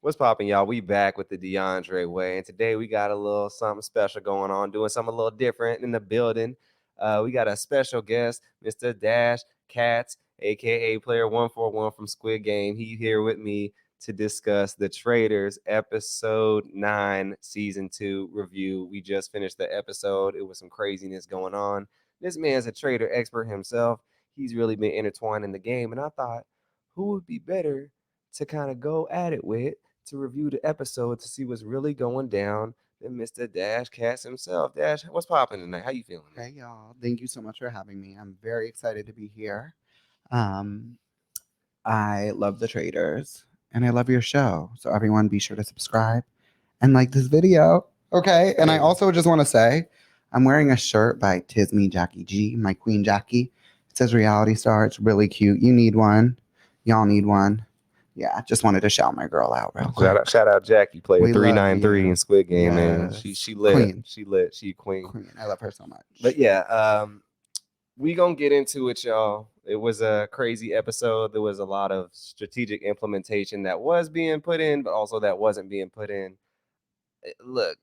What's poppin', y'all? We back with the DeAndre Way, and today we got a little something special going on, doing something a little different in the building. We got a special guest, Mr. Dash Katz, aka Player 141 from Squid Game. He here with me to discuss the Traitors episode 9, season 2 review. We just finished the episode. It was some craziness going on. This man's a traitor expert himself. He's really been intertwined in the game, and I thought, who would be better to kind of go at it with to review the episode to see what's really going down than Mr. Dash Cast himself. Dash, what's popping tonight? How you feeling? Hey y'all, thank you so much for having me. I'm very excited to be here. Um, I love the Traitors and I love your show. So everyone be sure to subscribe and like this video. Okay. And I also just want to say I'm wearing a shirt by Tisme Jackie G, my Queen Jackie. It says reality star. It's really cute. You need one. Y'all need one. Yeah, just wanted to shout my girl out real quick. Shout out Jackie, player We love 393 you. in Squid Game, man. Yes. She lit. Queen. She lit. She queen. Queen. I love her so much. But yeah, we gonna get into it, y'all. It was a crazy episode. There was a lot of strategic implementation that was being put in, but also that wasn't being put in. Look,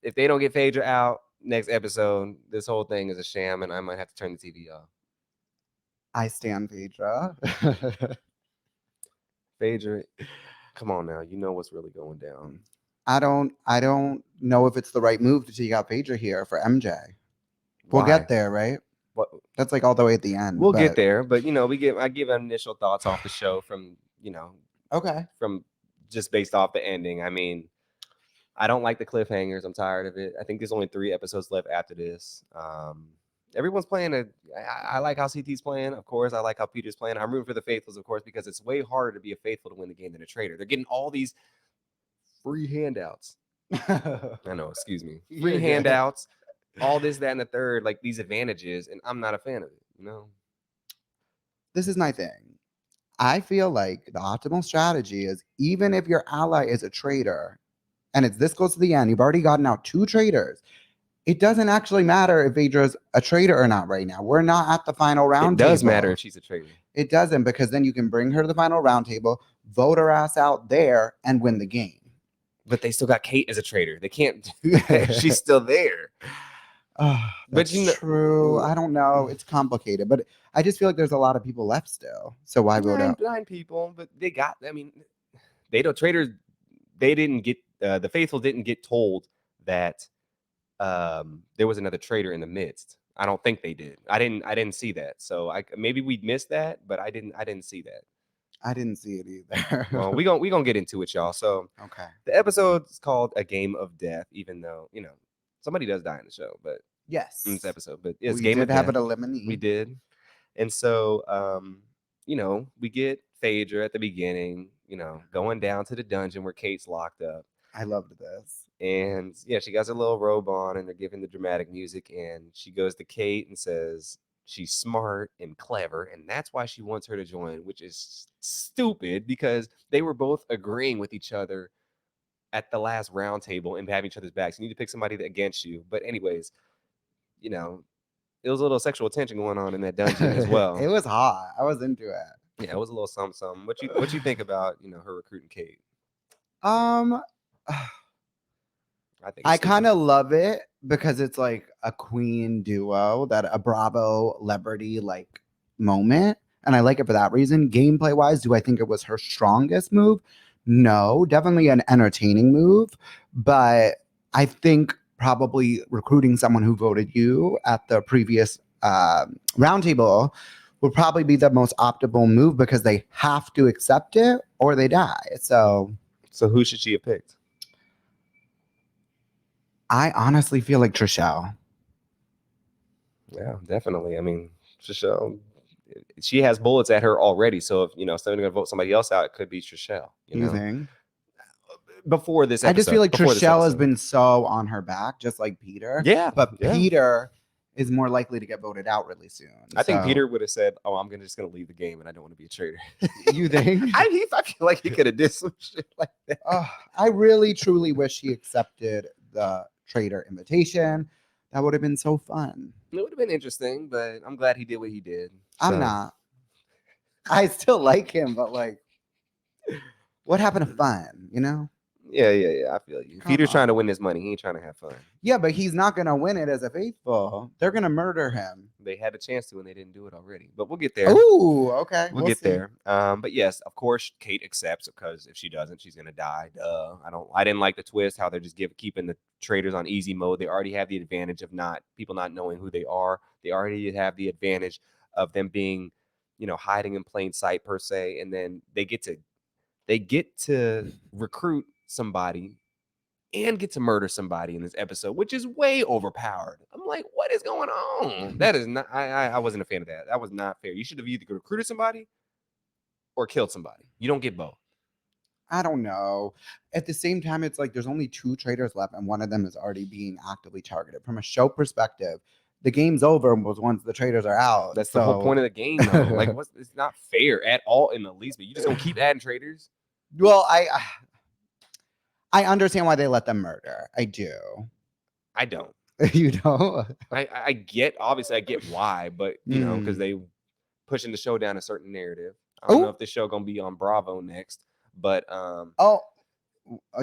if they don't get Phaedra out next episode, this whole thing is a sham, and I might have to turn the TV off. I stand Phaedra. Phaedra, come on now. You know what's really going down. I don't know if it's the right move to take out Phaedra here for MJ. We'll Why? get there, right? What? That's like all the way at the end. We'll get there, but I give initial thoughts off the show from Okay. from just based off the ending. I mean, I don't like the cliffhangers. I'm tired of it. I think there's only 3 episodes left after this. Everyone's playing I like how CT's playing, of course. I like how Peter's playing. I'm rooting for the Faithfuls, of course, because it's way harder to be a Faithful to win the game than a traitor. They're getting all these free handouts. I know, excuse me. Free handouts, all this, that, and the third, like these advantages, and I'm not a fan of it, This is my thing. I feel like the optimal strategy is even if your ally is a traitor, and this goes to the end, you've already gotten out 2 traitors. It doesn't actually matter if Phaedra's a traitor or not right now. We're not at the final round table. It does table. matter if she's a traitor. It doesn't, because then you can bring her to the final round table, vote her ass out there, and win the game. But they still got Kate as a traitor. They can't do that. She's still there. But true. I don't know. It's complicated, but I just feel like there's a lot of people left still. So why vote out 9 people? But they got. I mean, they don't traitors. They didn't get the Faithful didn't get told that there was another traitor in the midst. I don't think they did. I didn't see that. So maybe we missed that, but I didn't see that. I didn't see it either. Well, we gonna get into it, y'all. So okay. The episode's called A Game of Death, even though somebody does die in the show, but yes, in this episode. But it's we Game of did have Death. an eliminee. We did, and so we get Phaedra at the beginning, going down to the dungeon where Kate's locked up. I loved this. And yeah, she got her little robe on, and they're giving the dramatic music, and she goes to Kate and says she's smart and clever, and that's why she wants her to join, which is stupid because they were both agreeing with each other at the last round table and having each other's backs. You need to pick somebody against you. But anyways, there was a little sexual tension going on in that dungeon as well. It was hot. I was into it. Yeah, it was a little something. What you think about her recruiting Kate? I kind of love it because it's like a queen duo, that a Bravo celebrity like moment, and I like it for that reason. Gameplay wise, do I think it was her strongest move? No, definitely an entertaining move, but I think probably recruiting someone who voted you at the previous roundtable would probably be the most optimal move because they have to accept it or they die. So who should she have picked? I honestly feel like Trishelle. Yeah, definitely. I mean, Trishelle, she has bullets at her already. So if somebody's gonna vote somebody else out, it could be Trishelle. You think? Before this episode, I just feel like Trishelle has been so on her back, just like Peter. Yeah, but Peter is more likely to get voted out really soon. I think Peter would have said, "Oh, I'm just gonna leave the game, and I don't want to be a traitor." You think? I feel like he could have did some shit like that. I really, truly wish he accepted the traitor invitation. That would have been so fun. It would have been interesting, but I'm glad he did what he did. I'm not. I still like him, but like, What happened to fun? Yeah. I feel you. Come Peter's trying to on. win this money. He ain't trying to have fun. Yeah, but he's not gonna win it as a faithful. They're gonna murder him. They had a chance to and they didn't do it already. But we'll get there. Oh, okay. We'll We'll get see. there. But yes, of course, Kate accepts because if she doesn't, she's gonna die. Duh. I didn't like the twist how they're just keeping the traitors on easy mode. They already have the advantage of people not knowing who they are. They already have the advantage of them being, hiding in plain sight per se, and then they get to recruit somebody and get to murder somebody in this episode, which is way overpowered. I'm like, what is going on? That is not. I wasn't a fan of that. That was not fair. You should have either recruited somebody or killed somebody. You don't get both. I don't know. At the same time, it's like there's only two traitors left, and one of them is already being actively targeted. From a show perspective, the game's over once the traitors are out. That's the whole point of the game, though. Like, it's not fair at all in the least. But you just gonna keep adding traitors? Well, I understand why they let them murder. I do. I don't. You know? I get, obviously, I get why, but because they pushing the show down a certain narrative. I don't know if this show gonna be on Bravo next, but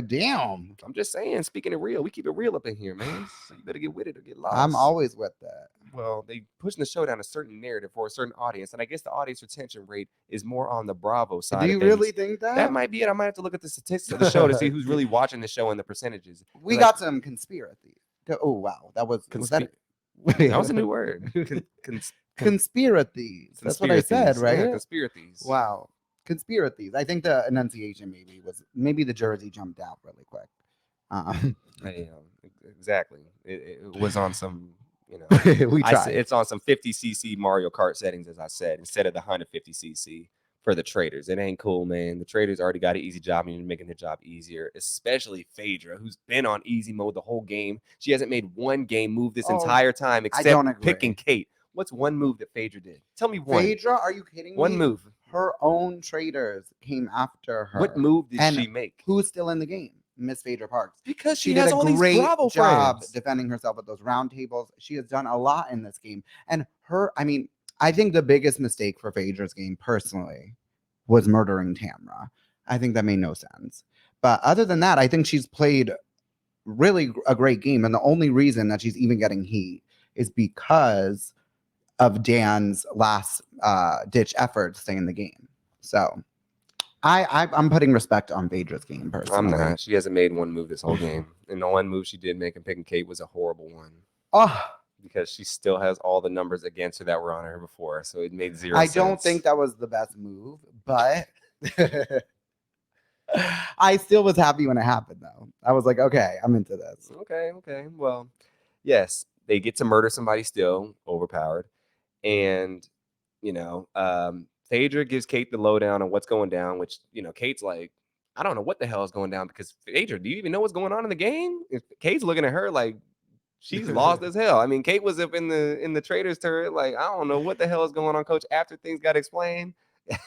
damn. I'm just saying, speaking of real, we keep it real up in here, man. So you better get with it or get lost. I'm always with that. Well, they pushing the show down a certain narrative for a certain audience, and I guess the audience retention rate is more on the Bravo side. Do you really think that? That might be it. I might have to look at the statistics of the show to see who's really watching the show and the percentages. We got some conspiracy. Oh wow, that was that was a new word. Conspiracies. That's what I said, right? Yeah, conspiracies. Wow. Conspiracies. I think the enunciation maybe the jersey jumped out really quick. Exactly. It was on some, we tried. It's on some 50cc Mario Kart settings, as I said, instead of the 150cc for the traitors. It ain't cool, man. The traitors already got an easy job, and you're making their job easier, especially Phaedra, who's been on easy mode the whole game. She hasn't made one game move this entire time except picking Kate. What's one move that Phaedra did? Tell me one. Phaedra, are you kidding me? One move. Her own traitors came after her. What move did she make? Who's still in the game? Miss Phaedra Parks. Because she has all these Bravo job friends. defending herself at those round tables. She has done a lot in this game. And I think the biggest mistake for Phaedra's game, personally, was murdering Tamra. I think that made no sense. But other than that, I think she's played really a great game. And the only reason that she's even getting heat is because of Dan's last ditch effort to stay in the game. So I'm putting respect on Phaedra's game personally. I'm not. She hasn't made one move this whole game. And the one move she did make in picking Kate was a horrible one. Oh, because she still has all the numbers against her that were on her before. So it made zero sense. I don't think that was the best move, but I still was happy when it happened, though. I was like, okay, I'm into this. Okay. Well, yes, they get to murder somebody still, overpowered. And, Phaedra gives Kate the lowdown on what's going down, which, Kate's like, I don't know what the hell is going down because Phaedra, do you even know what's going on in the game? Kate's looking at her like she's lost as hell. I mean, Kate was up in the Traitors turret, like, I don't know what the hell is going on, coach, after things got explained.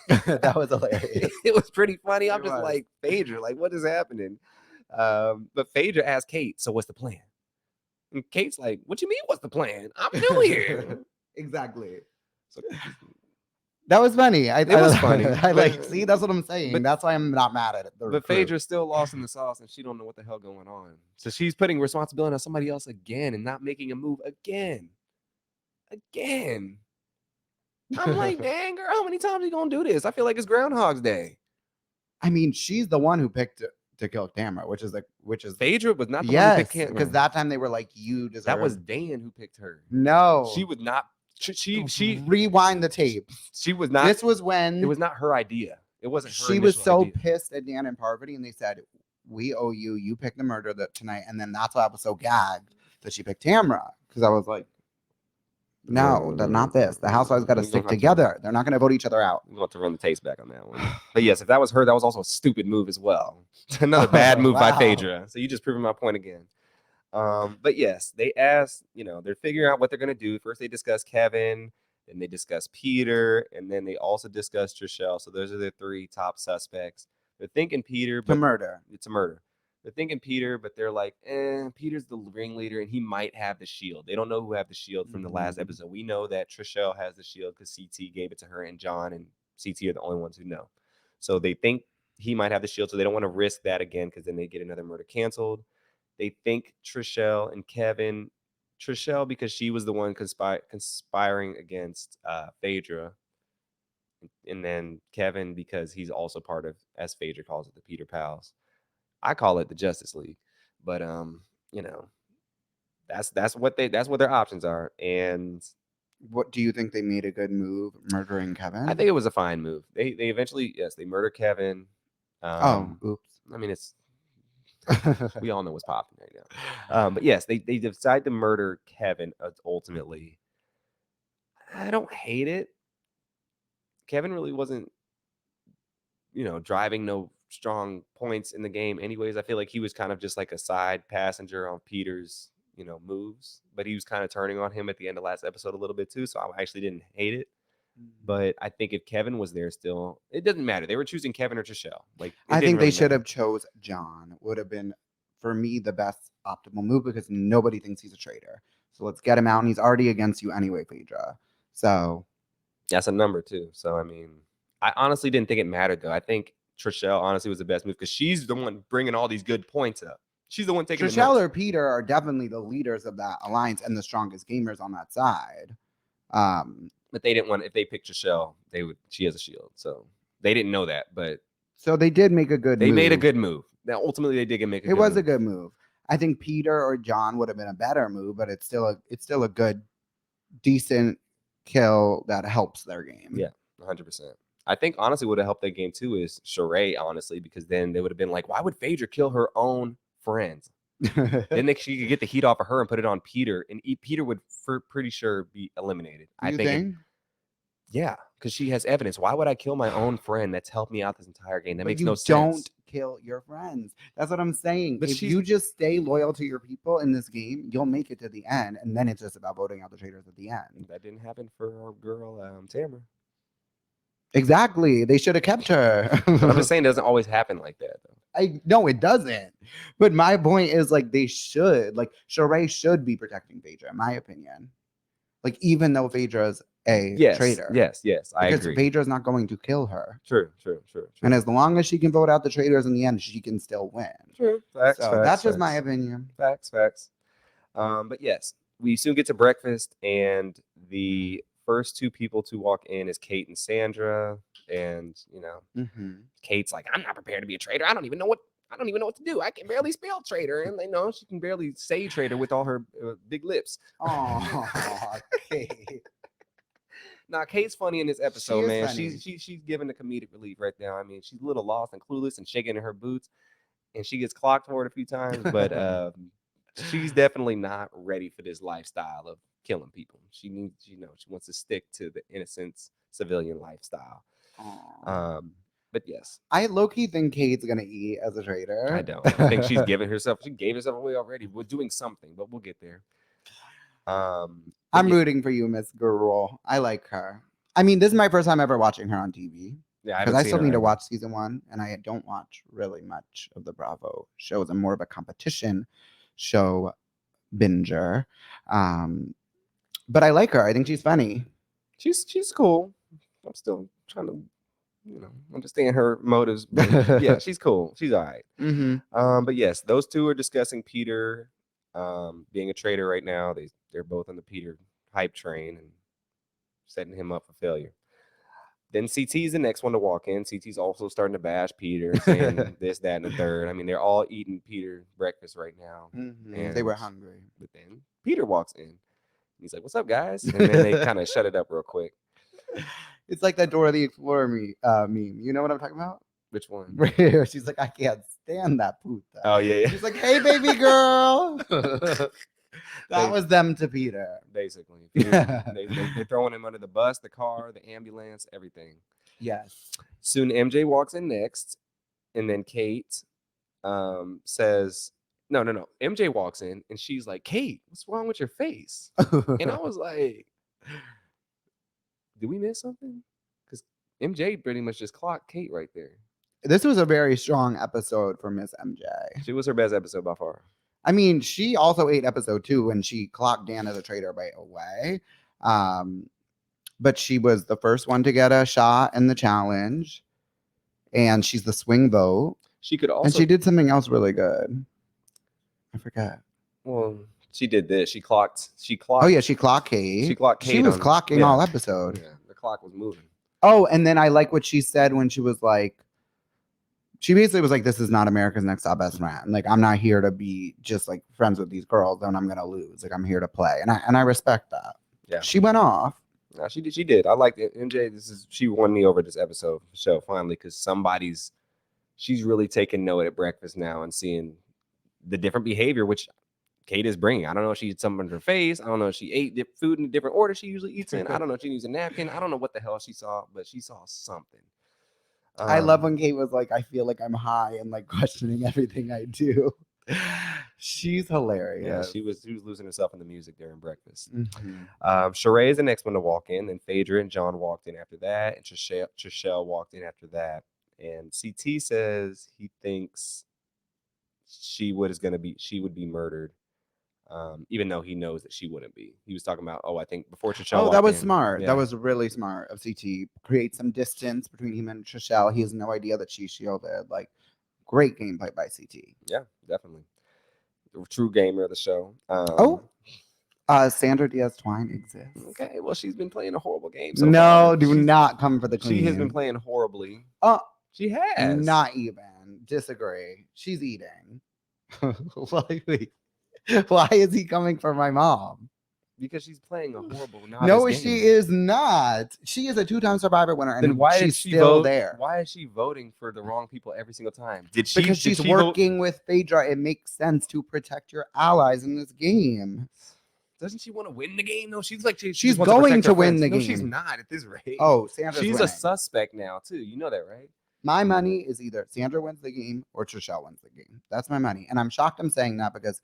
That was hilarious. It was pretty funny. I'm just like, Phaedra, like, what is happening? But Phaedra asked Kate, so what's the plan? And Kate's like, what you mean, what's the plan? I'm new here. Exactly. So that was funny. It was funny. See, that's what I'm saying. But that's why I'm not mad at it. But Phaedra's still lost in the sauce, and she don't know what the hell going on. So she's putting responsibility on somebody else again and not making a move again. I'm like, dang, girl, how many times are you going to do this? I feel like it's Groundhog's Day. I mean, she's the one who picked to kill Tamra, which is Phaedra was not the one who picked Tamra. Because that time they were like, you deserve. That was Dan who picked her. No. She would not. She rewind the tape. She was not. This was when it was not her idea. It wasn't her. She was so pissed at Dan and Parvati, and they said, "We owe you. You picked the murder tonight." And then that's why I was so gagged that she picked Tamra, because I was like, "No, not this. The housewives got to stick together. They're not going to vote each other out." We'll have to run the tapes back on that one. But yes, if that was her, that was also a stupid move as well. Another bad move by Phaedra. So you just proving my point again. But yes, they asked, they're figuring out what they're going to do. First, they discuss Kevin, then they discuss Peter, and then they also discuss Trishelle. So those are the three top suspects. They're thinking Peter. It's a murder. They're thinking Peter, but they're like, Peter's the ringleader, and he might have the shield. They don't know who have the shield from the last episode. We know that Trishelle has the shield because CT gave it to her, and John and CT are the only ones who know. So they think he might have the shield, so they don't want to risk that again because then they get another murder canceled. They think Trishelle and Kevin. Trishelle because she was the one conspiring against Phaedra, and then Kevin because he's also part of, as Phaedra calls it, the Peter Pals. I call it the Justice League, but you know, that's what their options are, and What do you think they made a good move murdering Kevin? I think it was a fine move. They eventually, yes, they murder Kevin. Oh, oops. I mean, it's we all know what's popping right now. But yes, they decide to murder Kevin ultimately. I don't hate it. Kevin really wasn't, driving no strong points in the game. Anyways, I feel like he was kind of just like a side passenger on Peter's, moves. But he was kind of turning on him at the end of last episode a little bit too. So I actually didn't hate it. But I think if Kevin was there still, it doesn't matter. They were choosing Kevin or Trishelle. Like I think they should have chose John. Would have been, for me, the best optimal move because nobody thinks he's a traitor. So let's get him out, and he's already against you anyway, Phaedra. So that's a number too. So I mean, I honestly didn't think it mattered though. I think Trishelle honestly was the best move because she's the one bringing all these good points up. She's the one taking Trishelle the or Peter are definitely the leaders of that alliance and the strongest gamers on that side. But they didn't want, if they picked Trishelle, she has a shield. So they didn't know that, but so they did make a good move. They made a good move. Now ultimately they did make a good move. It was a good move. I think Peter or John would have been a better move, but it's still a good, decent kill that helps their game. Yeah, 100%. I think honestly what would have helped that game too is Sheree, honestly, because then they would have been like, why would Phaedra kill her own friends? Then she could get the heat off of her and put it on Peter, and Peter would for pretty sure be eliminated. I think. Yeah, because she has evidence. Why would I kill my own friend that's helped me out this entire game? That makes no sense. Don't kill your friends. That's what I'm saying. But if you just stay loyal to your people in this game, you'll make it to the end, and then it's just about voting out the traitors at the end. That didn't happen for our girl Tamara. Exactly. They should have kept her. But I'm just saying it doesn't always happen like that, though. No, it doesn't. But my point is, like, they should. Like, Sheree should be protecting Phaedra, in my opinion. Like, even though Phaedra's a traitor. Yes, I agree. Because Phaedra's not going to kill her. True. And as long as she can vote out the traitors in the end, she can still win. True. Facts. That's just my opinion. Facts. But yes, we soon get to breakfast, and the first two people to walk in is Kate and Sandra. And Kate's like, I'm not prepared to be a traitor. I don't even know what to do. I can barely spell traitor, and she can barely say traitor with all her big lips. Oh, Kate. Now, Kate's funny in this episode, man. She's giving the comedic relief right now. I mean, she's a little lost and clueless and shaking in her boots, and she gets clocked for it a few times, but she's definitely not ready for this lifestyle of killing people. She needs, she wants to stick to the innocence civilian lifestyle. But yes, I low-key think Kate's gonna eat as a traitor. I don't. I think she gave herself away already. We're doing something, but we'll get there. I'm rooting for you, Miss Girl. I like her. I mean, this is my first time ever watching her on TV. Yeah, because I still need to watch season 1, and I don't watch really much of the Bravo shows. I'm more of a competition show binger. But I like her. I think she's funny. She's cool. I'm still trying to, understand her motives. But yeah, she's cool. She's all right. But yes, those two are discussing Peter being a traitor right now. They're both on the Peter hype train and setting him up for failure. Then CT's the next one to walk in. CT's also starting to bash Peter, saying this, that, and the third. I mean, they're all eating Peter breakfast right now. And they were hungry. But then Peter walks in. He's like, "What's up, guys?" And then they kind of shut it up real quick. It's like that Dora the Explorer meme. You know what I'm talking about? Which one? Right here. She's like, I can't stand that puta. Oh, yeah. She's like, hey, baby girl. That was them to Peter. Basically. They're throwing him under the bus, the car, the ambulance, everything. Yes. Soon MJ walks in next, and then Kate says, no. MJ walks in, and she's like, Kate, what's wrong with your face? And I was like, did we miss something? Because MJ pretty much just clocked Kate right there. This was a very strong episode for Miss MJ. She was her best episode by far. I mean, she also ate episode 2 when she clocked Dan as a traitor right away. But she was the first one to get a shot in the challenge. and she's the swing vote. She could And also. she did something else really good. I forget. Well, she did this. She clocked. Oh yeah, she clocked Kate. She clocked She Kate was on. clocking Yeah. all episode. Yeah, the clock was moving. Oh, and then I like what she said when she was like, she basically was like, "This is not America's Next Top Best Friend. Like, I'm not here to be just like friends with these girls, and I'm gonna lose. Like, I'm here to play." And I respect that. Yeah. She went off. No, she did. She did. I liked it. MJ. She won me over this episode show finally because she's really taking note at breakfast now and seeing the different behavior which Kate is bringing. I don't know if she had something in her face. I don't know if she ate food in a different order she usually eats in. I don't know if she used a napkin. I don't know what the hell she saw, but she saw something. I love when Kate was like, "I feel like I'm high," and like questioning everything I do. She's hilarious. Yeah, she was losing herself in the music during breakfast. Mm-hmm. Sheree is the next one to walk in. Then Phaedra and John walked in after that, and Trishelle walked in after that. And CT says he thinks she would be murdered, even though he knows that she wouldn't be. He was talking about, I think before Trishelle. Oh, that was in, smart. Yeah. That was really smart of CT. Create some distance between him and Trishelle. He has no idea that she's shielded. Like, great gameplay by CT. Yeah, definitely. The true gamer of the show. Sandra Diaz Twine exists. Okay, well, she's been playing a horrible game. No, do not come for the queen. She has been playing horribly. She has. Not even. Disagree. She's eating. Why is he coming for my mom? Because she's playing a horrible No, game. she is not. She is a 2-time Survivor winner, and then why she's is she still there. Why is she voting for the wrong people every single time? Because she's working with Phaedra. It makes sense to protect your allies in this game. Doesn't she want to win the game though? She's like she's going to win the game. No, she's not at this rate. Oh, Sandra's she's winning. a suspect now too. You know that, right? My money is either Sandra wins the game or Trishelle wins the game. That's my money, and I'm shocked I'm saying that because.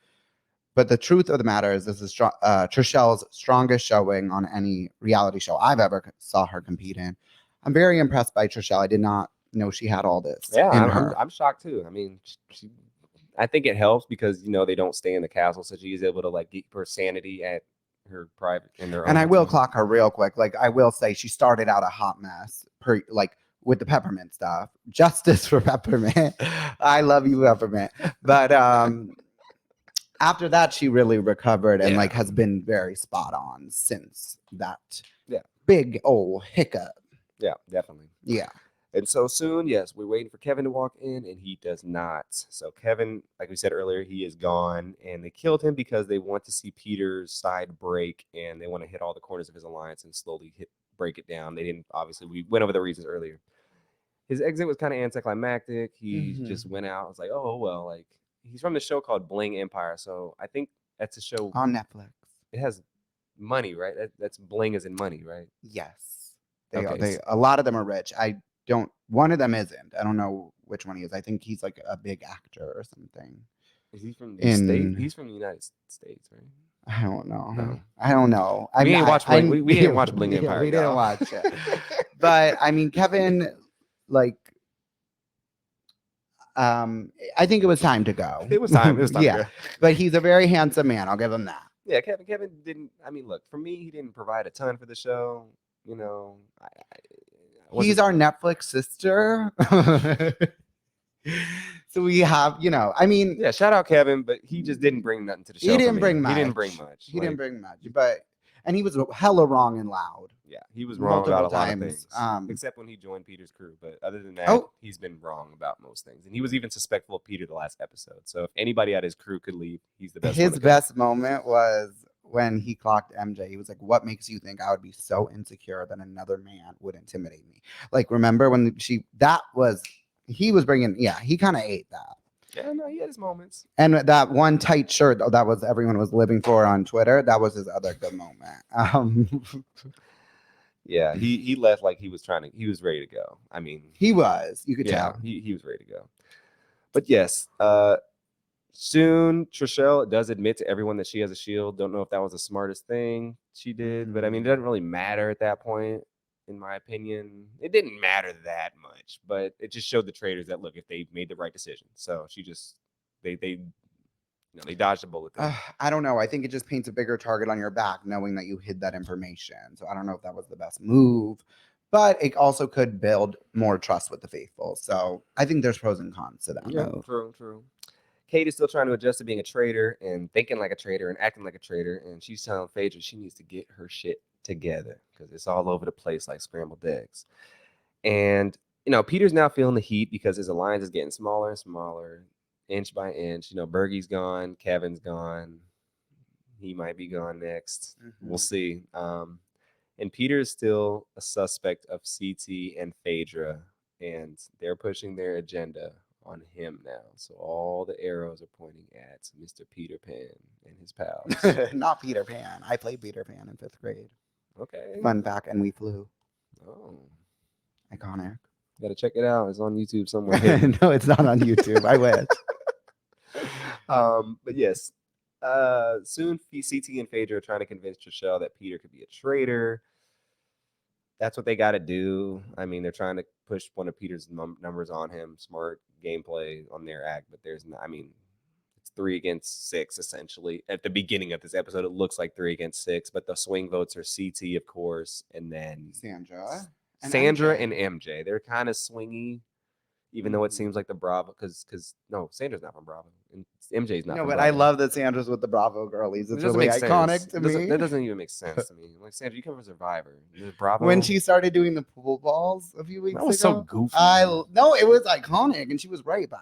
But the truth of the matter is, this is Trishelle's strongest showing on any reality show I've ever saw her compete in. I'm very impressed by Trishelle. I did not know she had all this. Yeah, I'm shocked too. I mean, I think it helps because they don't stay in the castle, so she is able to like keep her sanity at her private in her own. And I will clock her real quick. Like I will say, she started out a hot mess. With the peppermint stuff. Justice for peppermint. I love you, peppermint. But after that, she really recovered and has been very spot on since that big old hiccup. Yeah, definitely. Yeah. And so soon, yes, we're waiting for Kevin to walk in, and he does not. So Kevin, like we said earlier, he is gone, and they killed him because they want to see Peter's side break, and they want to hit all the corners of his alliance and slowly break it down. They didn't, obviously, we went over the reasons earlier. His exit was kind of anticlimactic. He just went out. I was like, oh, well, like, he's from the show called Bling Empire, so I think that's a show on Netflix. It has money, right? That's Bling as in money, right? Yes. A lot of them are rich. One of them isn't. I don't know which one he is. I think he's like a big actor or something. Is he from the state? He's from the United States, right? I don't know. No. I don't know. We didn't watch Bling Empire. We didn't watch it. But I mean, Kevin, I think it was time to go. It was time. To go. But he's a very handsome man. I'll give him that. Yeah, Kevin didn't. I mean, look, for me, he didn't provide a ton for the show. He's our Netflix sister. So we have, yeah, shout out Kevin, but he just didn't bring nothing to the show. He didn't bring much. He didn't bring much. And he was hella wrong and loud. Yeah, he was wrong about a lot of things, except when he joined Peter's crew. But other than that, he's been wrong about most things. And he was even suspectful of Peter the last episode. So if anybody out his crew could leave, he's the best. His best moment was when he clocked MJ. He was like, "What makes you think I would be so insecure that another man would intimidate me?" Like, remember when he was bringing, he kind of ate that. Yeah, no, he had his moments. And that one tight shirt that was everyone was living for on Twitter, that was his other good moment. Yeah, he left like he was ready to go. I mean, he was. You could tell. He was ready to go. But yes, soon Trishelle does admit to everyone that she has a shield. Don't know if that was the smartest thing she did, but I mean, it doesn't really matter at that point. In my opinion, it didn't matter that much, but it just showed the traitors that look, if they made the right decision. So she just they dodged a bullet. I don't know. I think it just paints a bigger target on your back, knowing that you hid that information. So I don't know if that was the best move, but it also could build more trust with the faithful. So I think there's pros and cons to that Yeah, move. true. Kate is still trying to adjust to being a traitor and thinking like a traitor and acting like a traitor. And she's telling Phaedra she needs to get her shit together because it's all over the place like scrambled eggs. And, Peter's now feeling the heat because his alliance is getting smaller and smaller, inch by inch. Bergie's gone, Kevin's gone. He might be gone next. We'll see. And Peter is still a suspect of CT and Phaedra, and they're pushing their agenda on him now. So all the arrows are pointing at Mr. Peter Pan and his pals. Not Peter Pan. I played Peter Pan in 5th grade. Okay. Fun fact, and we flew. Oh. Iconic. Gotta check it out. It's on YouTube somewhere. No, it's not on YouTube. I wish. But yes. Soon CT and Phaedra are trying to convince Trishelle that Peter could be a traitor. That's what they got to do. I mean, they're trying to push one of Peter's numbers on him. Smart gameplay on their act, but there's not. I mean, it's 3 against 6 essentially. At the beginning of this episode, it looks like 3 against 6, but the swing votes are CT, of course, and then Sandra and MJ. They're kind of swingy, even though it seems like the Bravo, because no, Sandra's not from Bravo, and MJ's not. No, from but Bravo. I love that Sandra's with the Bravo girlies. It's really iconic to me. That doesn't even make sense to me. Like, Sandra, you come from Survivor. Bravo. When she started doing the pool balls a few weeks ago, that was so goofy. No, it was iconic, and she was right. But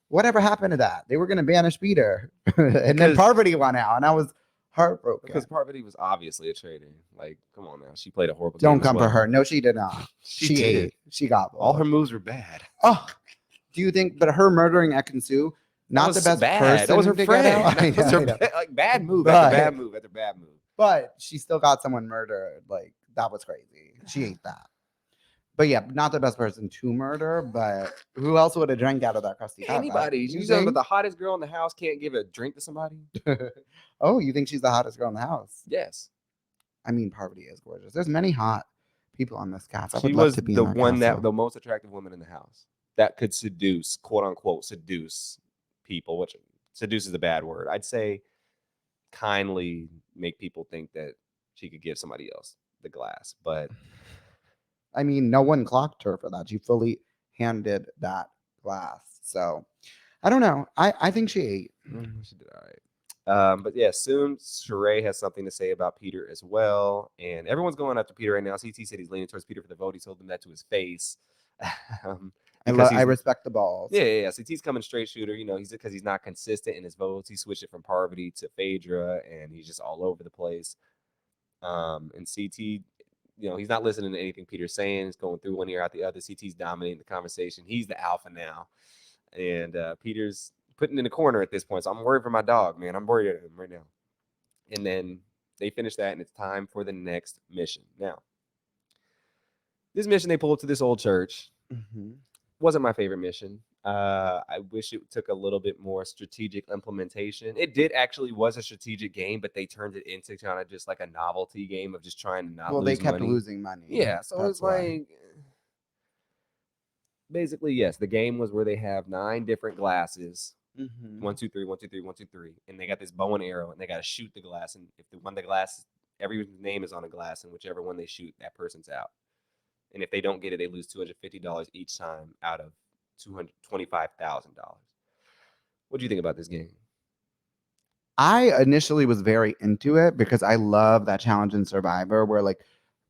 whatever happened to that? They were going to banish Peter, and then Parvati went out, and I was heartbroken because Parvati was obviously a traitor. Like, come on now, she played a horrible. Don't come for her. No, she did not. she ate. She got all her moves were bad. Oh, do you think? But her murdering Ekin-Su, not the best person. That was her friend. Like bad move after bad move after bad move. But she still got someone murdered. Like, that was crazy. She ate that. But yeah, not the best person to murder. But who else would have drank out of that crusty cup? Anybody. You know, the hottest girl in the house can't give a drink to somebody. Oh, you think she's the hottest girl in the house? Yes. I mean, Parvati is gorgeous. There's many hot people on this cast. She was the most attractive woman in the house that could seduce, quote unquote, seduce people, which seduce is a bad word. I'd say kindly make people think that she could give somebody else the glass. But I mean, no one clocked her for that. She fully handed that glass. So I don't know. I think she ate. She did all right. But yeah, soon Sheree has something to say about Peter as well. And everyone's going after Peter right now. CT said he's leaning towards Peter for the vote. He told them that to his face. I respect the balls. Yeah. CT's coming straight shooter. Because he's not consistent in his votes. He switched it from Parvati to Phaedra, and he's just all over the place. And CT, he's not listening to anything Peter's saying. He's going through one ear out the other. CT's dominating the conversation. He's the alpha now. And Peter's putting in the corner at this point. So I'm worried for my dog, man. I'm worried at him right now. And then they finish that, and it's time for the next mission. Now, this mission they pull up to this old church. Wasn't my favorite mission. I wish it took a little bit more strategic implementation. It was a strategic game, but they turned it into kind of just like a novelty game of just trying to not lose money. Well, they kept losing money. Yeah, so it's like basically, yes, the game was where they have 9 different glasses. 1, 2, 3, 1, 2, 3, 1, 2, 3, and they got this bow and arrow, and they got to shoot the glass. And if the glass, every name is on a glass, and whichever one they shoot, that person's out. And if they don't get it, they lose $250 each time out of $225,000. What do you think about this game? I initially was very into it because I love that challenge in Survivor where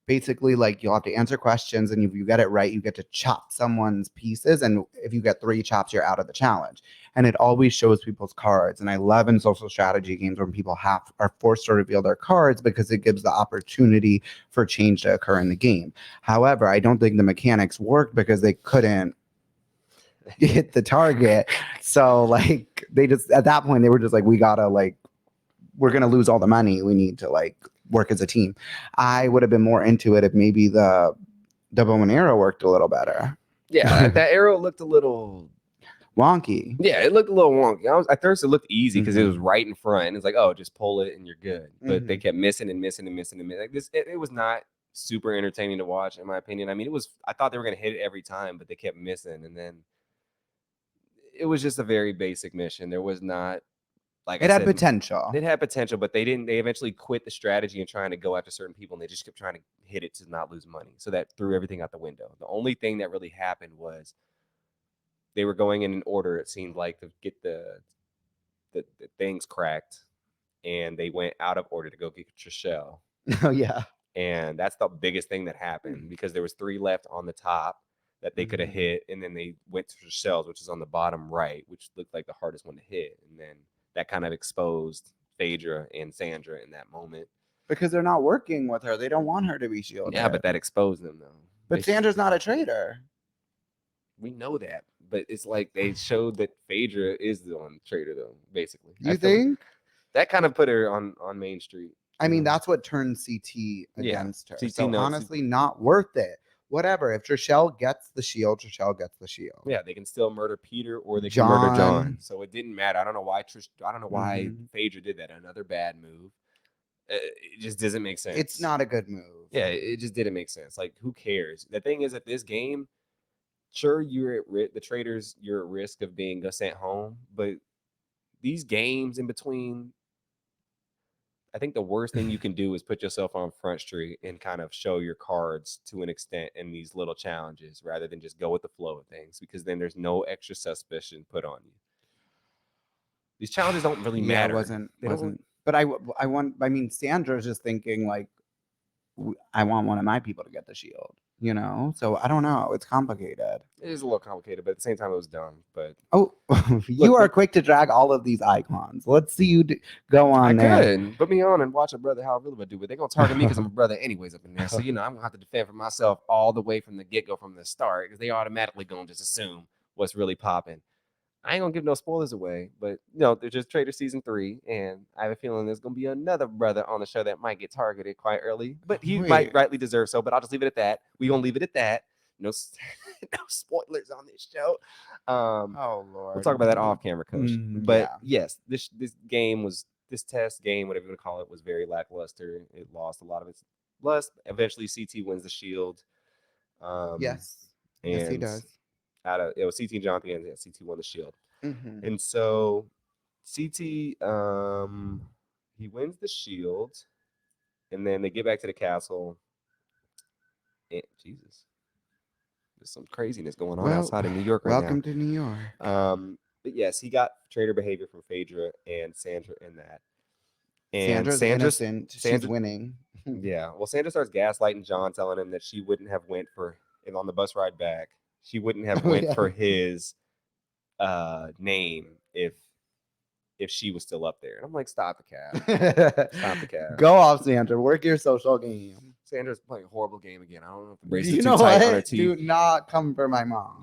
basically you'll have to answer questions, and if you get it right, you get to chop someone's pieces. And if you get 3 chops, you're out of the challenge. And it always shows people's cards. And I love in social strategy games when people are forced to reveal their cards because it gives the opportunity for change to occur in the game. However, I don't think the mechanics worked because they couldn't hit the target. So they just, at that point, they were just we gotta we're gonna lose all the money. We need to work as a team. I would have been more into it if maybe the bow and arrow worked a little better. Yeah, that arrow looked a little wonky. Yeah, it looked a little wonky. At first it looked easy because it was right in front. And it's like, oh, just pull it and you're good. But they kept missing and missing and missing and missing. It was not super entertaining to watch, in my opinion. I mean, I thought they were gonna hit it every time, but they kept missing. And then it was just a very basic mission. There was not like I It had said, potential. it had potential, but they didn't. They eventually quit the strategy and trying to go after certain people, and they just kept trying to hit it to not lose money. So that threw everything out the window. The only thing that really happened was they were going in an order. It seemed like to get the things cracked, and they went out of order to go get Trishelle. Oh yeah. And that's the biggest thing that happened because there was 3 left on the top that they could have Mhm. hit, and then they went to Trishelles, which is on the bottom right, which looked like the hardest one to hit, and then that kind of exposed Phaedra and Sandra in that moment. Because they're not working with her. They don't want her to be Yeah, but shielded. that exposed them though. But Sandra's not a traitor. We know that, but it's like they showed that Phaedra is the one traitor though. Basically, I You feel think? that kind of put her on Main Street. I mean, know? that's what turned CT Yeah, against her. CT So knows. honestly, not worth it. Whatever. If Trishelle gets the shield, Trishelle gets the shield. Yeah, they can still murder Peter or they can murder John. So it didn't matter. I don't know why Phaedra did that. Another bad move. It just doesn't make sense. It's not a good move. Yeah, it just didn't make sense. Like, who cares? The thing is, at this game, sure, you're at the Traitors. You're at risk of being sent home, but these games in between, I think the worst thing you can do is put yourself on Front Street and kind of show your cards to an extent in these little challenges rather than just go with the flow of things, because then there's no extra suspicion put on you. These challenges don't really matter. Yeah, it wasn't. But I mean, Sandra's just thinking like, I want one of my people to get the shield, you know? So I don't know. It's complicated. It is a little complicated, but at the same time, it was dumb. But oh, you are quick to drag all of these icons. Let's see you go on there. I could put me on and watch a brother how I really would do, but they're gonna target me because I'm a brother anyways up in there. So I'm gonna have to defend for myself all the way from the get go, from the start, because they automatically gonna just assume what's really popping. I ain't gonna give no spoilers away, but they're just Trader season 3, and I have a feeling there's gonna be another brother on the show that might get targeted quite early, but he might rightly deserve so. But I'll just leave it at that. We gonna leave it at that. No, no spoilers on this show. Oh Lord, we'll talk about that off camera, Coach. But yes, this test game, whatever you want to call it, was very lackluster. It lost a lot of its lust. Eventually, CT wins the shield. Yes, he does. It was CT and Jonathan, and CT won the shield. Mm-hmm. And so CT he wins the shield, and then they get back to the castle. And Jesus, there's some craziness going on outside of New York right now. Welcome to New York. But yes, he got traitor behavior from Phaedra and Sandra in that. And Sandra's innocent. She's winning. Yeah. Well, Sandra starts gaslighting John, telling him that she wouldn't have went for him on the bus ride back. She wouldn't have went for his name if she was still up there. And I'm like, stop the cap. Stop the cap. Go off, Sandra. Work your social game. Sandra's playing a horrible game again. I don't know if the bracelet's too tight on her teeth. Do not come for my mom.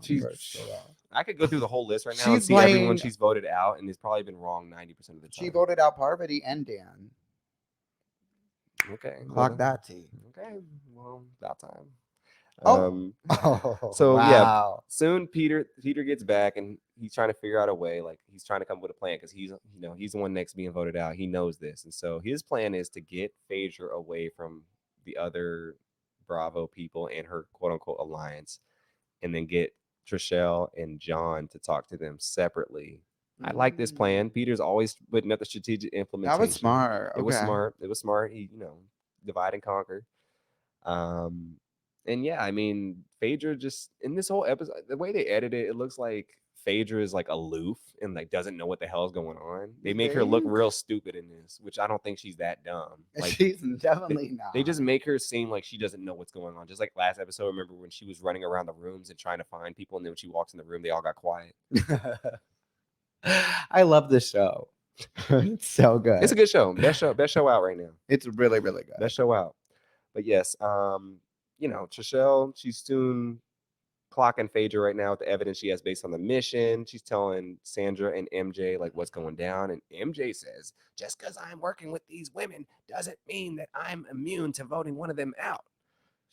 I could go through the whole list right now and see everyone she's voted out, and it's probably been wrong 90% of the time. She voted out Parvati and Dan. Okay. Clock that T. Okay. Well, about time. So wow. Soon Peter gets back, and he's trying to figure out a way. Like, he's trying to come up with a plan, because he's the one next being voted out. He knows this, and so his plan is to get Phaedra away from the other Bravo people and her quote unquote alliance, and then get Trishelle and John to talk to them separately. I like this plan. Peter's always putting up the strategic implementation. That was smart. It was smart. He divide and conquer. And yeah, I mean, Phaedra just in this whole episode, the way they edit it, it looks like Phaedra is like aloof and like doesn't know what the hell is going on. They make her look real stupid in this, which I don't think she's that dumb. Like, she's definitely not. They just make her seem like she doesn't know what's going on. Just like last episode, remember when she was running around the rooms and trying to find people, and then when she walks in the room, they all got quiet. I love this show. It's so good. It's a good show. Best show out right now. It's really, really good. Best show out. But yes, Trishelle, she's soon clocking Phaedra right now with the evidence she has based on the mission. She's telling Sandra and MJ like what's going down, and MJ says, just because I'm working with these women doesn't mean that I'm immune to voting one of them out.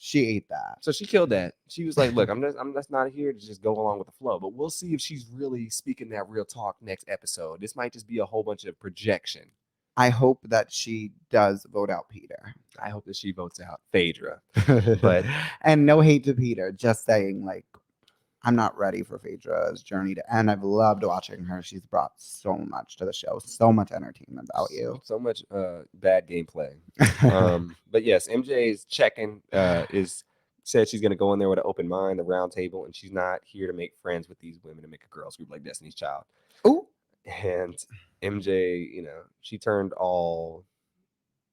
She ate that. So she killed that. She was like, look, I'm just not here to just go along with the flow, but we'll see if she's really speaking that real talk next episode. This might just be a whole bunch of projection. I hope that she does vote out Peter. I hope that she votes out Phaedra. And no hate to Peter, just saying, like, I'm not ready for Phaedra's journey to end. I've loved watching her. She's brought so much to the show, so much entertainment value. So much bad gameplay. But yes, MJ's checking is said she's gonna go in there with an open mind, the round table, and she's not here to make friends with these women and make a girls group like Destiny's Child. Oh, And MJ, she turned all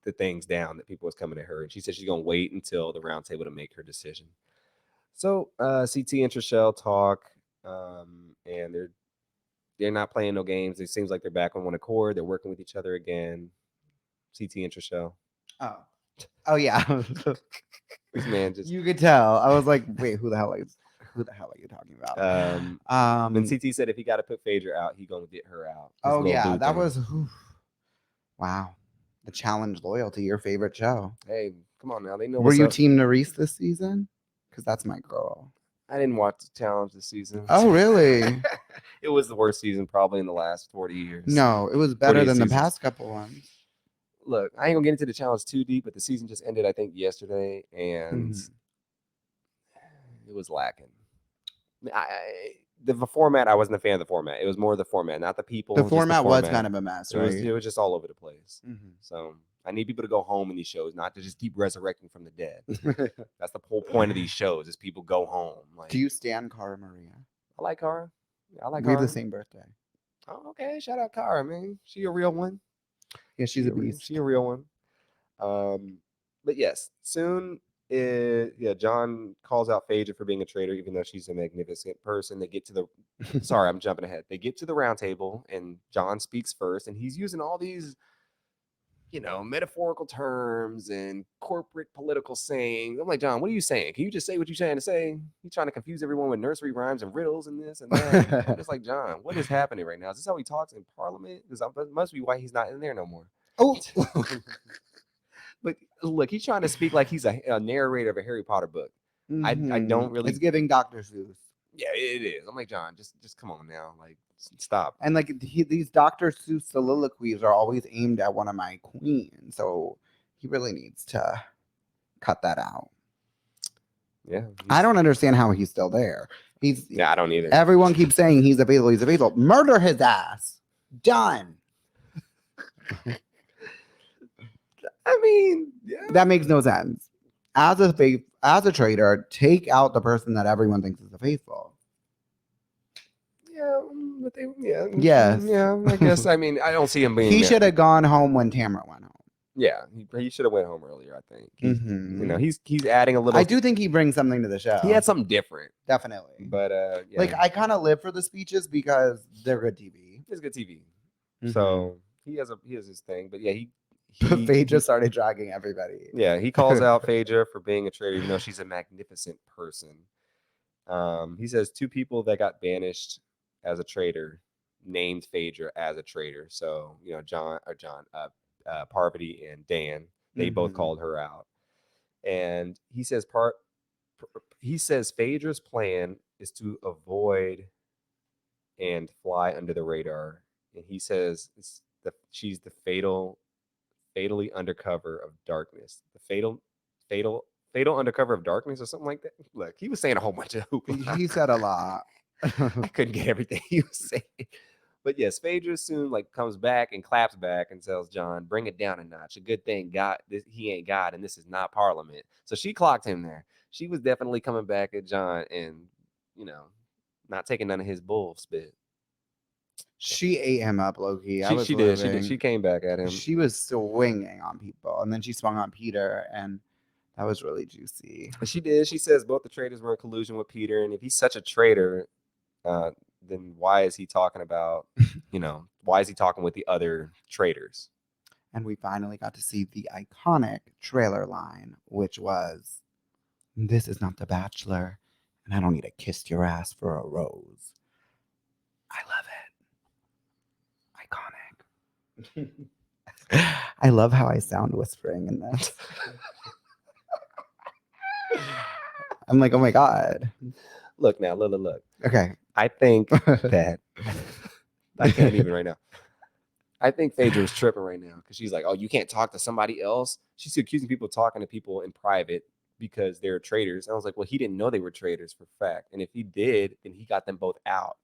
the things down that people was coming at her, and she said she's gonna wait until the round table to make her decision. So CT and Trishelle talk, and they're not playing no games. It seems like they're back on one accord. They're working with each other again. CT and Trishelle. oh yeah. This man just You could tell. I was like, wait, who the hell are you talking about? when CT said if he got to put Phaedra out, he gonna get her out. Oh yeah, that was wow. The challenge loyalty, your favorite show. Hey, come on now. They know. Were you Team Nerese this season? Because that's my girl. I didn't watch the challenge this season. Oh really? It was the worst season probably in the last 40 years. No, it was better than the past couple ones. Look, I ain't gonna get into the challenge too deep, but the season just ended, I think, yesterday, and it was lacking. The format, I wasn't a fan of the format. It was more the format, not the people. The format was kind of a mess, right? It was just all over the place. So I need people to go home in these shows, not to just keep resurrecting from the dead. That's the whole point of these shows, is people go home. Like, do you stand Cara Maria? I like Cara. I like We Cara. have the same birthday. Oh, okay. Shout out Cara, man. She a real one. Yeah, she's a beast. She a real one. But yes, soon, John calls out Phaedra for being a traitor, even though she's a magnificent person. They get to the sorry, I'm jumping ahead. They get to the round table, and John speaks first, and he's using all these, metaphorical terms and corporate political sayings. I'm like, John, what are you saying? Can you just say what you're trying to say? You're trying to confuse everyone with nursery rhymes and riddles and this and that. I'm just like, John, what is happening right now? Is this how he talks in Parliament? Because that must be why he's not in there no more. Oh. But look, he's trying to speak like he's a narrator of a Harry Potter book. I don't really. It's giving Dr. Seuss. Yeah, it is. I'm like, John, just come on now, like, stop. And like these Dr. Seuss soliloquies are always aimed at one of my queens, so he really needs to cut that out. Yeah, I don't understand how he's still there. I don't either. Everyone keeps saying he's a faithful. He's a faithful. Murder his ass. Done. I mean, yeah. That makes no sense. As a traitor, take out the person that everyone thinks is a faithful. Yeah, but yes. Yeah, I guess. I mean, I don't see him being. He should have gone home when Tamara went home. Yeah, he should have went home earlier. I think. He's adding a little. I do think he brings something to the show. He had something different, definitely. But yeah. Like, I kind of live for the speeches because they're good TV. It's good TV. So he has his thing. But yeah, Phaedra started dragging everybody. Yeah, he calls out Phaedra for being a traitor, even though she's a magnificent person. He says 2 people that got banished as a traitor named Phaedra as a traitor. So, Parvati and Dan, they both called her out. And he says Phaedra's plan is to avoid and fly under the radar. And he says she's the fatally undercover of darkness. The fatal undercover of darkness or something like that. Look, he was saying a whole bunch of hoopla. He said a lot. I couldn't get everything he was saying. But yes, Phaedra soon comes back and claps back and tells John, bring it down a notch. A good thing God, he ain't God, and this is not Parliament. So she clocked him there. She was definitely coming back at John and, not taking none of his bull spit. She ate him up, low-key. She did. She came back at him. She was swinging on people, and then she swung on Peter, and that was really juicy. She did. She says both the traitors were in collusion with Peter, and if he's such a traitor, then why is he talking about, why is he talking with the other traitors? And we finally got to see the iconic trailer line, which was, "This is not The Bachelor, and I don't need to kiss your ass for a rose." I love it. Iconic. I love how I sound whispering in this. I'm like, oh my God. Look now, look. Okay. I think that I can't even right now. I think Phaedra's tripping right now because she's like, oh, you can't talk to somebody else. She's accusing people of talking to people in private because they're traitors. And I was like, well, he didn't know they were traitors for fact. And if he did, then he got them both out.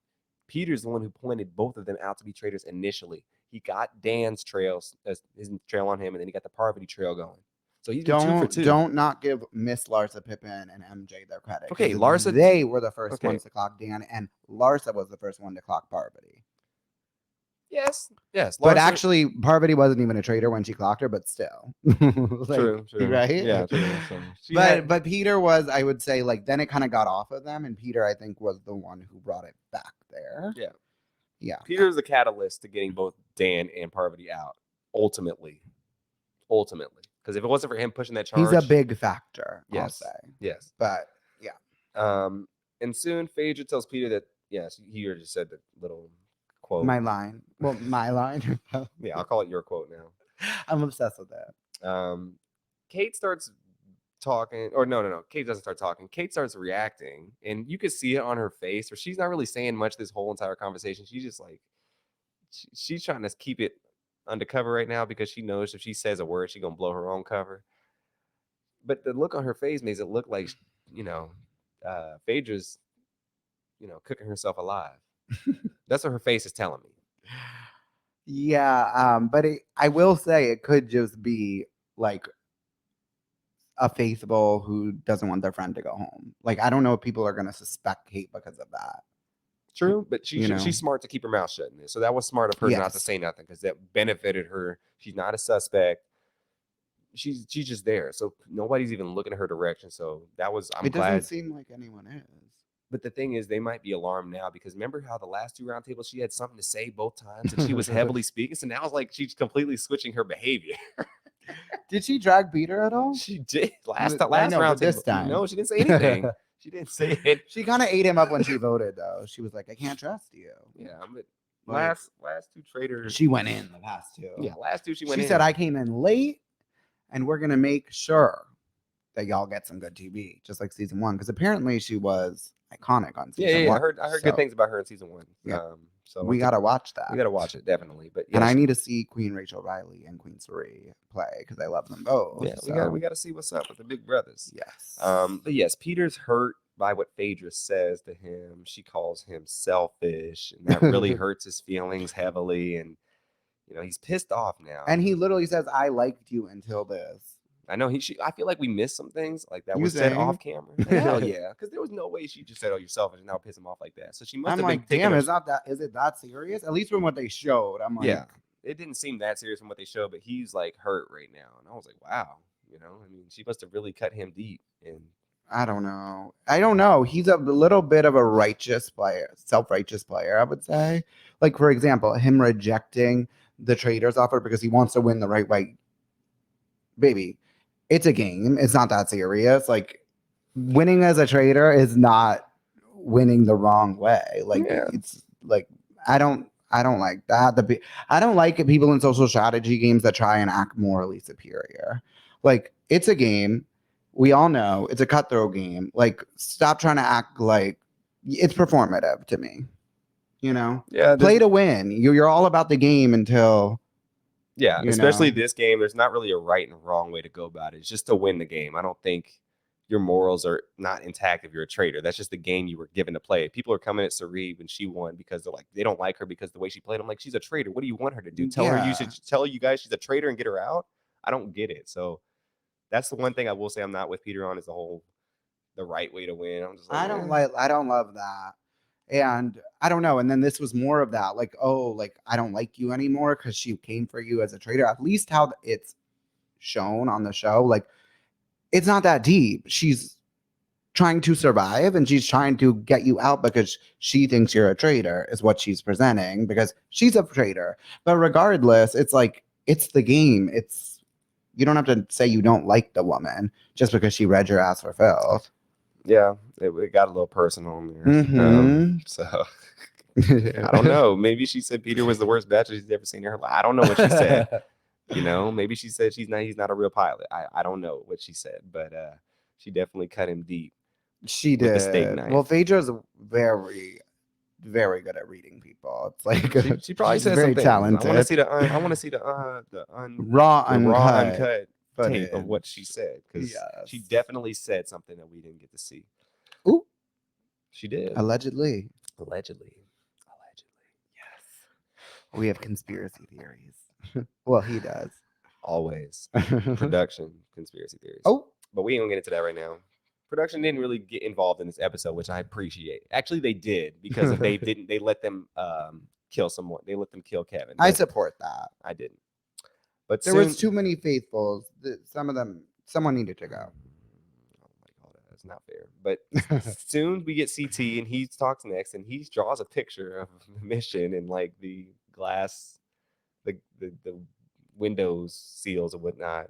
Peter's the one who pointed both of them out to be traitors initially. He got Dan's trails, his trail on him, and then he got the Parvati trail going. So he's been 2 for 2. Don't not give Miss Larsa Pippen and MJ their credit. Okay, 'cause Larsa. They were the first Okay. ones to clock Dan, and Larsa was the first one to clock Parvati. Yes. But actually, Parvati wasn't even a traitor when she clocked her, but still. Like, true. right? Yeah, true. So but Peter was, I would say, like, then it kind of got off of them, and Peter, I think, was the one who brought it back there. Yeah. Yeah. Peter's the catalyst to getting both Dan and Parvati out, ultimately. Because if it wasn't for him pushing that charge... He's a big factor, yes, I'll say. Yes. But, yeah. And soon, Phaedra tells Peter that, yes, he already just said the little quote. My line. Well, my line. Yeah, I'll call it your quote now. I'm obsessed with that. Kate starts talking, or no, Kate doesn't start talking. Kate starts reacting, and you can see it on her face, where she's not really saying much this whole entire conversation. She's just like, she's trying to keep it undercover right now because she knows if she says a word, she's gonna blow her own cover. But the look on her face makes it look like, Phaedra's, cooking herself alive. That's what her face is telling me. Yeah, but I will say it could just be like a faithful who doesn't want their friend to go home. Like, I don't know if people are going to suspect Kate because of that. True, but she's smart to keep her mouth shut in this. So that was smart of her not to say nothing, because that benefited her. She's not a suspect. She's just there. So nobody's even looking at her direction. So that was, I'm glad. It doesn't seem like anyone is. But the thing is, they might be alarmed now, because remember how the last 2 roundtables she had something to say both times and she was heavily speaking. So now it's like she's completely switching her behavior. Did she drag Peter at all? She did last round. This time, no, she didn't say anything. She didn't say it. She kind of ate him up when she voted, though. She was like, "I can't trust you." Yeah, but last 2 traitors. She went in the past 2. Yeah, last 2 she went in. She said, "I came in late, and we're gonna make sure that y'all get some good TV, just like season 1." Because apparently she was iconic on season 1. I heard good things about her in season 1. Yeah. So we gotta watch that. We gotta watch it, definitely. But and I need to see Queen Rachel Riley and Queen Suri play, because I love them both. Yeah, so. we gotta see what's up with the big brothers. Yes. But yes, Peter's hurt by what Phaedra says to him. She calls him selfish, and that really hurts his feelings heavily. And he's pissed off now. And he literally says, "I liked you until this." I know I feel like we missed some things like that was said off camera. Hell yeah, because there was no way she just said, "Oh, you're selfish," and now piss him off like that. So she must have been. Damn, is it that serious? At least from what they showed, I'm like, yeah, it didn't seem that serious from what they showed, but he's like hurt right now, and I was like, wow, I mean, she must have really cut him deep. And I don't know. He's a little bit of a righteous player, self-righteous player, I would say. Like, for example, him rejecting the Traitors offer because he wants to win the right way. Baby, it's a game. It's not that serious. Like, winning as a traitor is not winning the wrong way. Like, it's like, I don't like that. I don't like people in social strategy games that try and act morally superior. Like, it's a game. We all know it's a cutthroat game. Like, stop trying to act like it's performative to me. Yeah, play to win. You're all about the game until. Yeah, especially this game. There's not really a right and wrong way to go about it. It's just to win the game. I don't think your morals are not intact if you're a traitor. That's just the game you were given to play. People are coming at Sari when she won because they're like, they don't like her because the way she played. I'm like, she's a traitor. What do you want her to do? Tell you guys she's a traitor and get her out? I don't get it. So that's the one thing I will say I'm not with Peter on, is the right way to win. I'm just like, I don't love that. And I don't know. And then this was more of that, like, oh, like, I don't like you anymore because she came for you as a traitor. At least how it's shown on the show, like, it's not that deep. She's trying to survive and she's trying to get you out because she thinks you're a traitor, is what she's presenting, because she's a traitor. But regardless, it's like, it's the game. You don't have to say you don't like the woman just because she read your ass for filth. Yeah, it got a little personal in there. Mm-hmm. So I don't know. Maybe she said Peter was the worst bachelor she's ever seen in her life. I don't know what she said. Maybe she said he's not a real pilot. I don't know what she said, but she definitely cut him deep. She did. The steak knife. Well, Phaedra's very, very good at reading people. It's like she probably said very something. talented. I want to see the raw uncut. tape of what she said, because she Yes. definitely said something that we didn't get to see. Ooh, She did. allegedly. Allegedly. Yes. We have conspiracy theories. Well, he does. Always. Production conspiracy theories. Oh, But we ain't gonna get into that right now. Production didn't really get involved in this episode, which I appreciate. Actually, they did, because if they didn't, they let them kill someone. They let them kill Kevin. I but support that. I didn't. But There soon, was too many faithfuls. Some of them, someone needed to go. I don't like all that. That's not fair. But soon we get CT, and he talks next, and he draws a picture of the mission and like the glass, the windows seals and whatnot.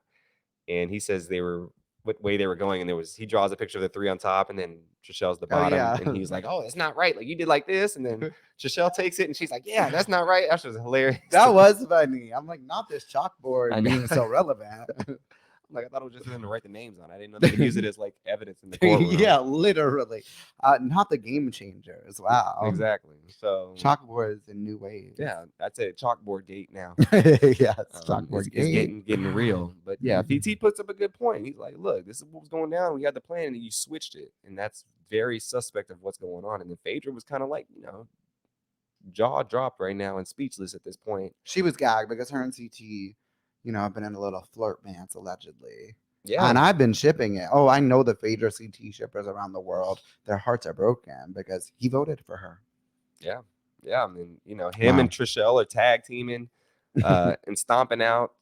And he says they were what way they were going, and he draws a picture of the three on top, and then Trichelle's the Oh, bottom, yeah. and he's like, "Oh, that's not right. Like you did like this," and then Trishelle takes it, and she's like, "Yeah, that's not right." That was hilarious. That was funny. I'm like, not this I chalkboard know. being so relevant. Like I thought it was just for them to write the names on. I didn't know they could use it as like evidence in the courtroom. Yeah, literally. Not the game changers. Wow. Exactly. So Chalkboards in new ways. yeah, that's it. Chalkboard gate now. Yes, It's chalkboard gate. getting real. But yeah, PT puts up a good point. He's like, look, this is what was going down. We had the plan, and you switched it, and that's very suspect of what's going on. And then Phaedra was kind of like, jaw dropped right now and speechless at this point. She was gagged because her and CT, have been in a little flirt dance allegedly. Yeah. And I've been shipping it. Oh, I know the Phaedra CT shippers around the world. Their hearts are broken because he voted for her. Yeah. Yeah. I mean, him and Trishelle are tag teaming and stomping out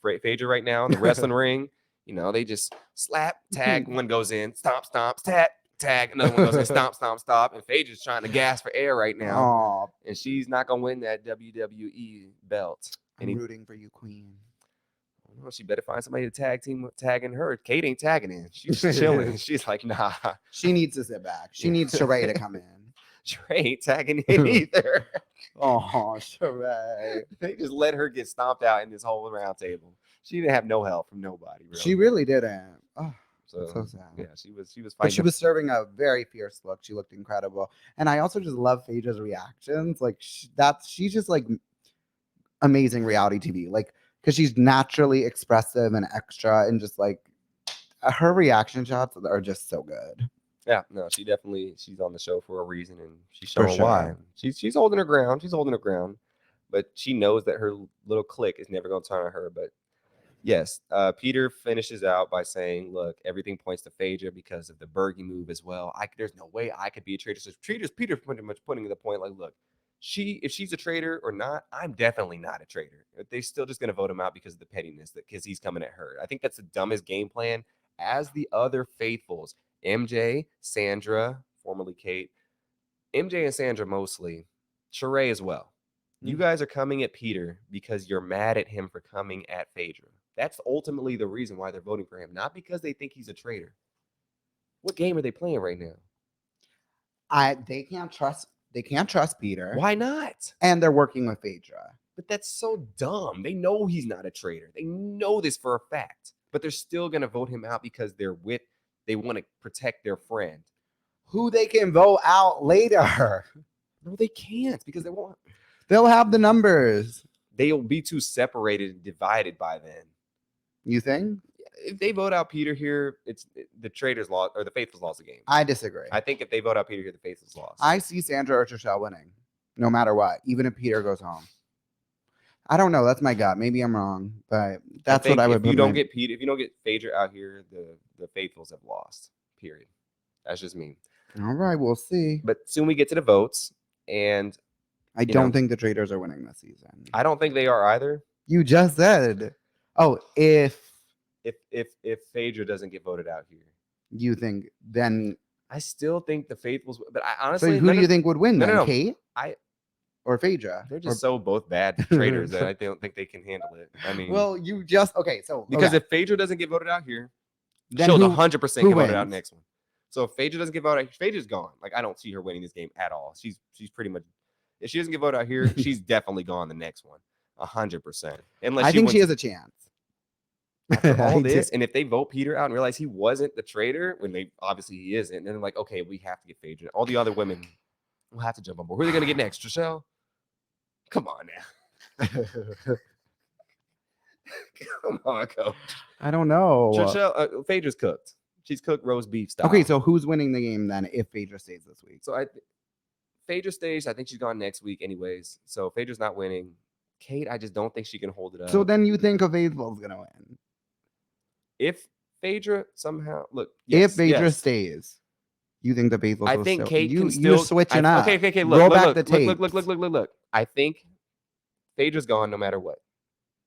Phaedra right now in the wrestling ring. They just slap, tag, one goes in, stomp, stomp, tag, another one goes in, stomp, stomp, stop. And Phaedra's trying to gasp for air right now. Aw. And she's not going to win that WWE belt. I'm rooting for you, Queen. Well, she better find somebody to tagging her. Kate ain't tagging in. She's chilling. She's like, nah. She needs to sit back. She needs Sheree to come in. Sheree ain't tagging in either. Oh, Sheree. They just let her get stomped out in this whole round table. She didn't have no help from nobody. Really. She really didn't. Oh, so sad. Yeah, she was fighting. But she was serving a very fierce look. She looked incredible. And I also just love Phaedra's reactions. Like she's just like amazing reality TV. Like, because she's naturally expressive and extra, and just like her reaction shots are just so good. Yeah, no, she's on the show for a reason, and she's showing why. She's holding her ground. She's holding her ground, but she knows that her little clique is never going to turn on her. But yes, Peter finishes out by saying, "Look, everything points to Phaedra because of the Bergie move as well. There's no way I could be a traitor." So Peter's pretty much putting the point like, "Look, if she's a traitor or not, I'm definitely not a traitor. They're still just going to vote him out because of the pettiness, because he's coming at her. I think that's the dumbest game plan. As the other faithfuls, MJ, Sandra, formerly Kate, MJ and Sandra mostly, Sheree as well. You guys are coming at Peter because you're mad at him for coming at Phaedra. That's ultimately the reason why they're voting for him, not because they think he's a traitor. What game are they playing right now? They can't trust Peter. Why not? And they're working with Phaedra. But that's so dumb. They know he's not a traitor. They know this for a fact. But they're still going to vote him out because they want to protect their friend. Who they can vote out later. No, they can't, because they won't. They'll have the numbers. They'll be too separated and divided by then. You think? If they vote out Peter here, it's the Traitors lost, or the Faithfuls lost the game. I disagree. I think if they vote out Peter here, the Faithfuls lost. I see Sandra or Trishelle winning, no matter what, even if Peter goes home. I don't know. That's my gut. Maybe I'm wrong, but that's what I would. If you don't get Phaedra out here, the Faithfuls have lost. Period. That's just me. All right, we'll see. But soon we get to the votes, and I don't think the Traitors are winning this season. I don't think they are either. You just said, oh, if Phaedra doesn't get voted out here, you think then I still think the Faithfuls. But I honestly, so who do you think would win? No. Kate, or Phaedra? They're just so both bad traitors that I don't think they can handle it. I mean, well, you just so because if Phaedra doesn't get voted out here, then she'll 100% get voted out wins? next one. So if Phaedra doesn't get voted out, Phaedra's gone. Like, I don't see her winning this game at all. She's pretty much, if she doesn't get voted out here, she's definitely gone the next one, 100%. Unless I think she has a chance. After all this, and if they vote Peter out and realize he wasn't the traitor, when obviously he isn't, and then they're like, okay, we have to get Phaedra. All the other women will have to jump on board. Who are they going to get next? Trishelle? Come on now. Come on, coach. I don't know. Phaedra's cooked. She's cooked roast beef style. Okay, so who's winning the game then if Phaedra stays this week? So Phaedra stays. I think she's gone next week anyways. So Phaedra's not winning. Kate, I just don't think she can hold it up. So then you think Faithful's going to win? If Phaedra somehow yes, if Phaedra yes. stays, you think the Faithful? I think still, Kate can still. You're switching up. Okay. Roll Look, back look, the look, tape. look. I think Phaedra's gone no matter what.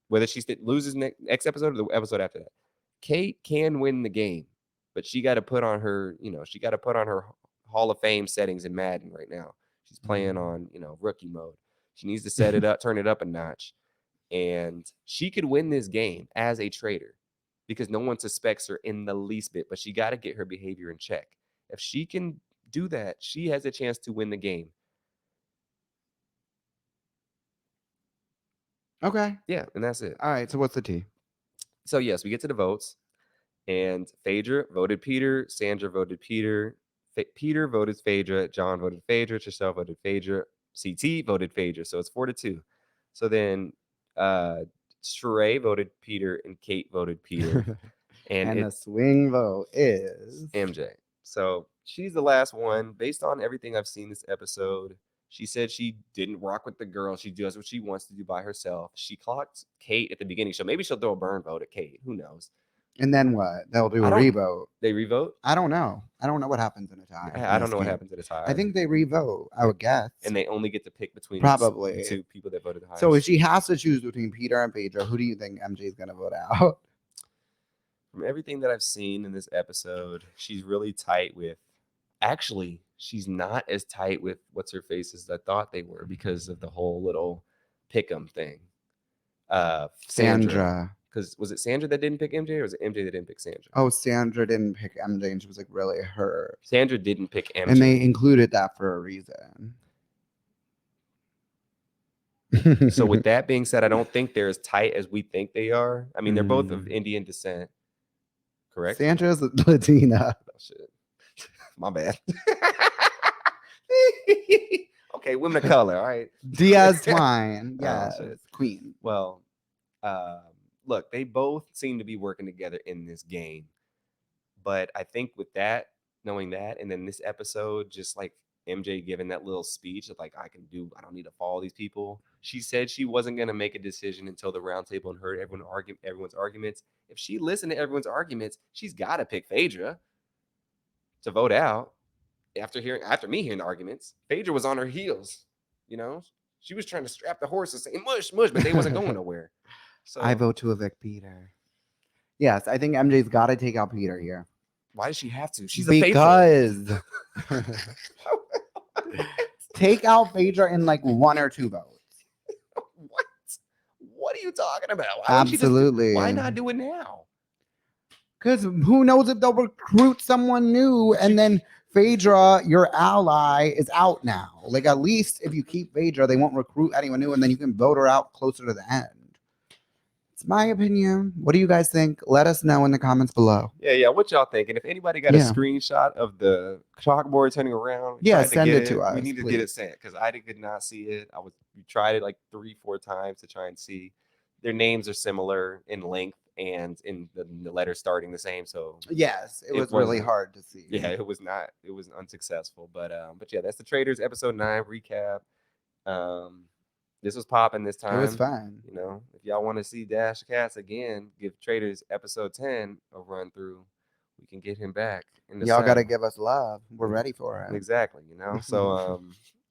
Whether she loses next episode or the episode after that, Kate can win the game, but she got to put on her. She got to put on her Hall of Fame settings in Madden right now. She's playing on rookie mode. She needs to set it up, turn it up a notch, and she could win this game as a traitor because no one suspects her in the least bit. But she got to get her behavior in check. If she can do that, she has a chance to win the game. Okay. Yeah, and that's it. All right. So what's the tea? So yes, we get to the votes, and Phaedra voted Peter, Sandra voted Peter, Peter voted Phaedra, John voted Phaedra, Trishelle voted Phaedra, CT voted Phaedra. So it's 4-2. So then Sheree voted Peter and Kate voted Peter. And the swing vote is MJ. So she's the last one. Based on everything I've seen this episode, she said she didn't rock with the girl. She does what she wants to do by herself. She clocked Kate at the beginning, so maybe she'll throw a burn vote at Kate. Who knows? And then what? They'll do a revote. They revote? I don't know. I don't know what happens in a tie. I don't know what happens in a tie. I think they revote, I would guess. And they only get to pick between probably the two people that voted the highest. So if she has to choose between Peter and Phaedra, who do you think MJ is going to vote out? From everything that I've seen in this episode, she's really tight with. Actually, she's not as tight with what's her face as I thought they were because of the whole little pick'em thing. Sandra. Because was it Sandra that didn't pick MJ or was it MJ that didn't pick Sandra? Oh, Sandra didn't pick MJ and she was like really hurt. Sandra didn't pick MJ. And they included that for a reason. So with that being said, I don't think they're as tight as we think they are. I mean, they're both of Indian descent. Correct? Sandra's Latina. Oh, shit. My bad. Okay, women of color, all right. Diaz Twine. Yes, queen. Well, look, they both seem to be working together in this game. But I think with that, knowing that, and then this episode, just like MJ giving that little speech of like, I don't need to follow these people. She said she wasn't going to make a decision until the round table and heard everyone's arguments. If she listened to everyone's arguments, she's got to pick Phaedra to vote out. After me hearing the arguments, Phaedra was on her heels. She was trying to strap the horse and say mush, mush, but they wasn't going nowhere. So I vote to evict Peter. Yes, I think MJ's got to take out Peter here. Why does she have to? She's because take out Phaedra in like 1 or 2 votes. What are you talking about? Absolutely. Why not do it now? Because who knows if they'll recruit someone new and then Phaedra, your ally, is out now. Like at least if you keep Phaedra, they won't recruit anyone new and then you can vote her out closer to the end. It's my opinion. What do you guys think? Let us know in the comments below. Yeah. What y'all thinking? If anybody got a screenshot of the chalkboard turning around, send it to us. We need to get it sent because I could not see it. We tried it like 3-4 times to try and see. Their names are similar in length and in the letters starting the same. So yes, it was really hard to see. Yeah, it was not. It was unsuccessful. But yeah, that's the Traitors episode 9 recap. This was popping this time. It was fun. If y'all want to see Dash Cats again, give Traitors episode 10 a run through. We can get him back. Y'all got to give us love. We're ready for it. Exactly. So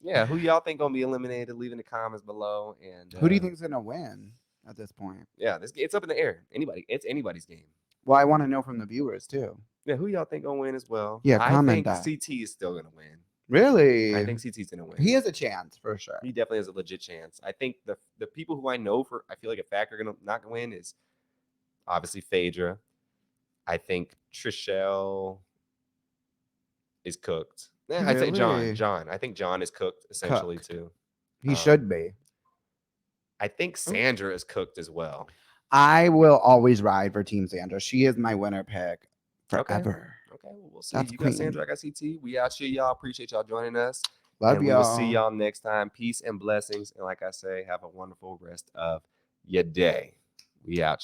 yeah, who y'all think gonna be eliminated? Leave in the comments below. And who do you think is gonna win at this point? Yeah, it's up in the air. It's anybody's game. Well, I want to know from the viewers too. Yeah, who y'all think gonna win as well? Yeah, comment I think CT is still gonna win. Really? I think CT's gonna win. He has a chance for sure. He definitely has a legit chance. I think the people who I know I feel like a factor not gonna win is obviously Phaedra. I think Trishelle is cooked. Yeah, I'd say John. I think John is cooked essentially too. He should be. I think Sandra is cooked as well. I will always ride for Team Sandra. She is my winner pick forever. Okay, well, we'll see. You got Sandra, I got CT. We out here, y'all. Appreciate y'all joining us. Love y'all. We'll see y'all next time. Peace and blessings. And like I say, have a wonderful rest of your day. We out here.